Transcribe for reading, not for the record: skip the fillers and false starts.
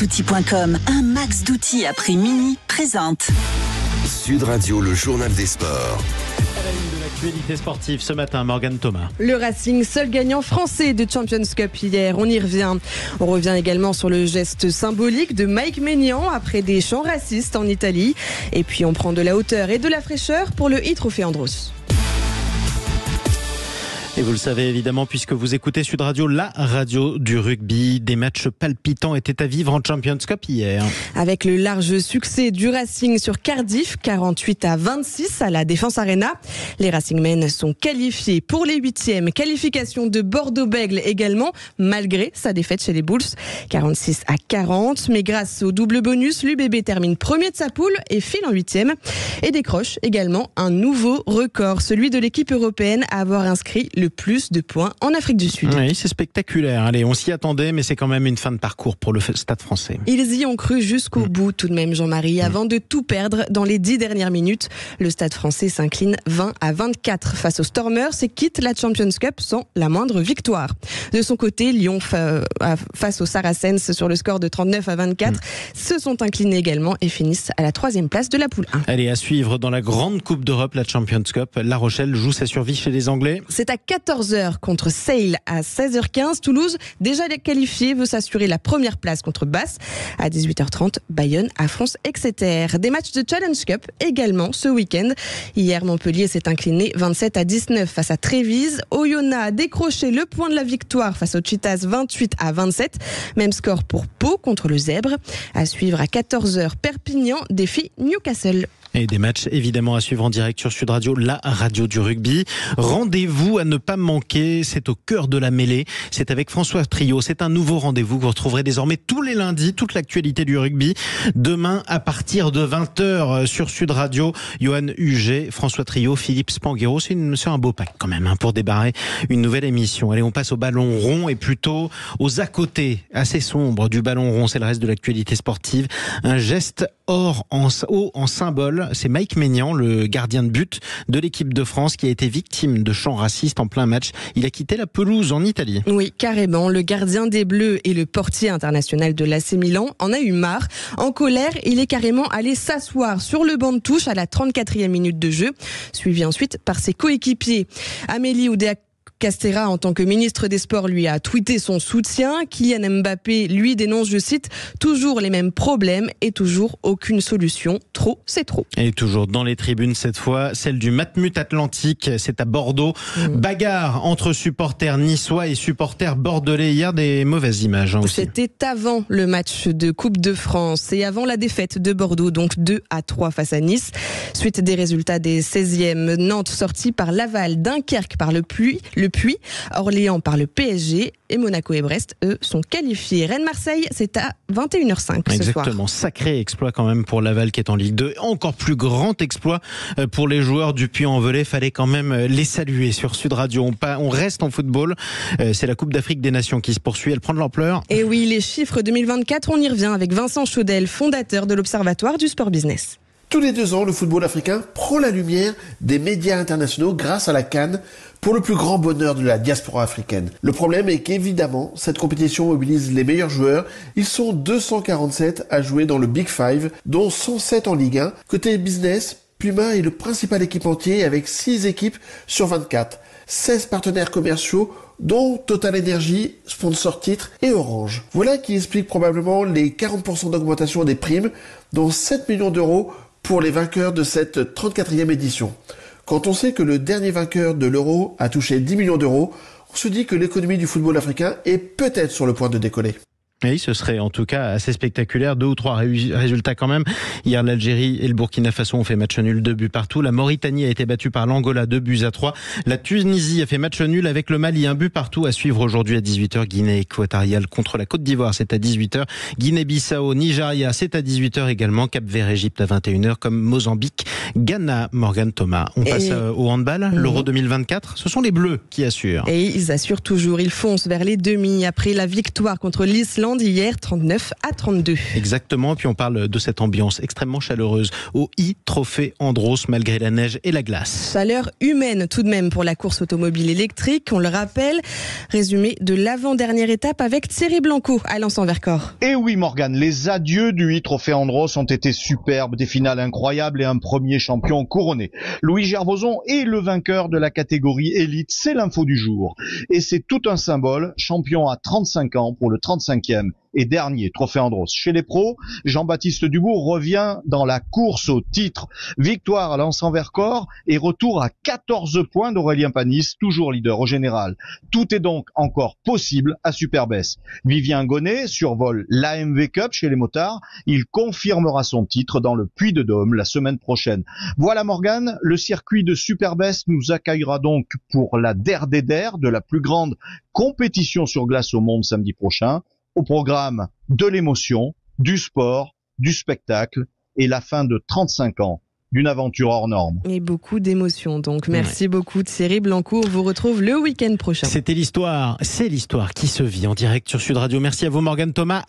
maxoutil.com, un max d'outils à prix mini présente. Sud Radio, le journal des sports. À la une de l'actualité sportive ce matin, Morgane Thomas. Le Racing, seul gagnant français de Champions Cup hier, on y revient. On revient également sur le geste symbolique de Mike Maignan après des chants racistes en Italie. Et puis on prend de la hauteur et de la fraîcheur pour le e-Trophée Andros. Et vous le savez évidemment puisque vous écoutez Sud Radio, la radio du rugby. Des matchs palpitants étaient à vivre en Champions Cup hier. Avec le large succès du Racing sur Cardiff, 48-26 à la Défense Arena. Les Racingmen sont qualifiés pour les 8e. Qualification de Bordeaux-Bègles également, malgré sa défaite chez les Bulls, 46-40. Mais grâce au double bonus, l'UBB termine premier de sa poule et file en 8e. Et décroche également un nouveau record, celui de l'équipe européenne à avoir inscrit le plus de points en Afrique du Sud. Oui, c'est spectaculaire. Allez, on s'y attendait, mais c'est quand même une fin de parcours pour le Stade français. Ils y ont cru jusqu'au bout tout de même, Jean-Marie, avant de tout perdre dans les 10 dernières minutes. Le Stade français s'incline 20-24 face aux Stormers et quitte la Champions Cup sans la moindre victoire. De son côté, Lyon face aux Saracens sur le score de 39-24 se sont inclinés également et finissent à la 3e place de la poule 1. Allez, à suivre dans la grande Coupe d'Europe, la Champions Cup. La Rochelle joue sa survie chez les Anglais. C'est à 14h contre Sale à 16h15. Toulouse, déjà qualifié, veut s'assurer la première place contre Basse. À 18h30, Bayonne affronte Exeter. Des matchs de Challenge Cup également ce week-end. Hier, Montpellier s'est incliné 27-19 face à Trévise. Oyonnax a décroché le point de la victoire face aux Cheetahs 28-27. Même score pour Pau contre le Zèbre. À suivre à 14h, Perpignan défie Newcastle. Et des matchs évidemment à suivre en direct sur Sud Radio, la radio du rugby. Rendez-vous à ne pas manquer, c'est au cœur de la mêlée. C'est avec François Trio, c'est un nouveau rendez-vous que vous retrouverez désormais tous les lundis, toute l'actualité du rugby. Demain à partir de 20h sur Sud Radio, Johan Huget, François Trio, Philippe Spanghero. C'est un beau pack quand même pour débarrer une nouvelle émission. Allez, on passe au ballon rond et plutôt aux à côté assez sombres du ballon rond. C'est le reste de l'actualité sportive. Un geste haut en symbole. C'est Mike Maignan, le gardien de but de l'équipe de France, qui a été victime de chants racistes en plein match. Il a quitté la pelouse en Italie. Oui, carrément. Le gardien des Bleus et le portier international de l'AC Milan en a eu marre. En colère, il est carrément allé s'asseoir sur le banc de touche à la 34e minute de jeu, suivi ensuite par ses coéquipiers. Amélie Oudéa-Castéra, en tant que ministre des Sports, lui a tweeté son soutien. Kylian Mbappé, lui, dénonce, je cite, toujours les mêmes problèmes et toujours aucune solution. Trop, c'est trop. Et toujours dans les tribunes cette fois, celle du Matmut Atlantique, c'est à Bordeaux. Bagarre entre supporters niçois et supporters bordelais. Hier, des mauvaises images aussi. C'était avant le match de Coupe de France et avant la défaite de Bordeaux, donc 2-3 face à Nice. Suite des résultats des 16e, Nantes sortie par Laval, Dunkerque par le Puy, Orléans par le PSG et Monaco et Brest, eux, sont qualifiés. Rennes-Marseille, c'est à 21h05 ce soir. Exactement, sacré exploit quand même pour Laval qui est en Ligue 2. Encore plus grand exploit pour les joueurs du Puy-en-Velay. Fallait quand même les saluer sur Sud Radio. On reste en football. C'est la Coupe d'Afrique des Nations qui se poursuit. Elle prend de l'ampleur. Et oui, les chiffres 2024, on y revient avec Vincent Chaudel, fondateur de l'Observatoire du Sport Business. Tous les 2 ans, le football africain prend la lumière des médias internationaux grâce à la CAN pour le plus grand bonheur de la diaspora africaine. Le problème est qu'évidemment, cette compétition mobilise les meilleurs joueurs. Ils sont 247 à jouer dans le Big Five, dont 107 en Ligue 1. Côté business, Puma est le principal équipementier avec 6 équipes sur 24. 16 partenaires commerciaux, dont Total Energy, sponsor titre, et Orange. Voilà qui explique probablement les 40% d'augmentation des primes, dont 7 millions d'euros pour les vainqueurs de cette 34e édition. Quand on sait que le dernier vainqueur de l'Euro a touché 10 millions d'euros, on se dit que l'économie du football africain est peut-être sur le point de décoller. Oui, ce serait en tout cas assez spectaculaire. 2 ou 3 résultats quand même. Hier, l'Algérie et le Burkina Faso ont fait match nul, 2 buts partout. La Mauritanie a été battue par l'Angola, 2-3. La Tunisie a fait match nul avec le Mali, 1 but partout. À suivre aujourd'hui à 18h, Guinée équatoriale contre la Côte d'Ivoire, c'est à 18h. Guinée-Bissau, Nigeria, c'est à 18h également. Cap-Vert, Égypte à 21h, comme Mozambique, Ghana, Morgane Thomas. On passe au handball, l'Euro 2024. Ce sont les Bleus qui assurent. Et ils assurent toujours. Ils foncent vers les demi après la victoire contre l'Islande Thaïlande hier, 39-32. Exactement, et puis on parle de cette ambiance extrêmement chaleureuse au e-Trophy Andros malgré la neige et la glace. Chaleur humaine tout de même pour la course automobile électrique, on le rappelle. Résumé de l'avant-dernière étape avec Thierry Blanco à Lens-en-Vercors. Et oui Morgane, les adieux du e-Trophy Andros ont été superbes, des finales incroyables et un premier champion couronné. Louis Gervoson est le vainqueur de la catégorie élite, c'est l'info du jour. Et c'est tout un symbole, champion à 35 ans pour le 35e et dernier Trophée Andros. Chez les pros, Jean-Baptiste Dubourg revient dans la course au titre. Victoire à Lens-en-Vercors et retour à 14 points d'Aurélien Panis, toujours leader au général. Tout est donc encore possible à Superbès. Vivien Gonnet survole l'AMV Cup chez les motards. Il confirmera son titre dans le Puy-de-Dôme la semaine prochaine. Voilà Morgane, le circuit de Superbès nous accueillera donc pour la Der des Der, de la plus grande compétition sur glace au monde samedi prochain. Au programme de l'émotion, du sport, du spectacle et la fin de 35 ans d'une aventure hors norme. Et beaucoup d'émotions donc. Merci beaucoup Thierry Blanco. On vous retrouve le week-end prochain. C'était l'histoire, c'est l'histoire qui se vit en direct sur Sud Radio. Merci à vous Morgane Thomas.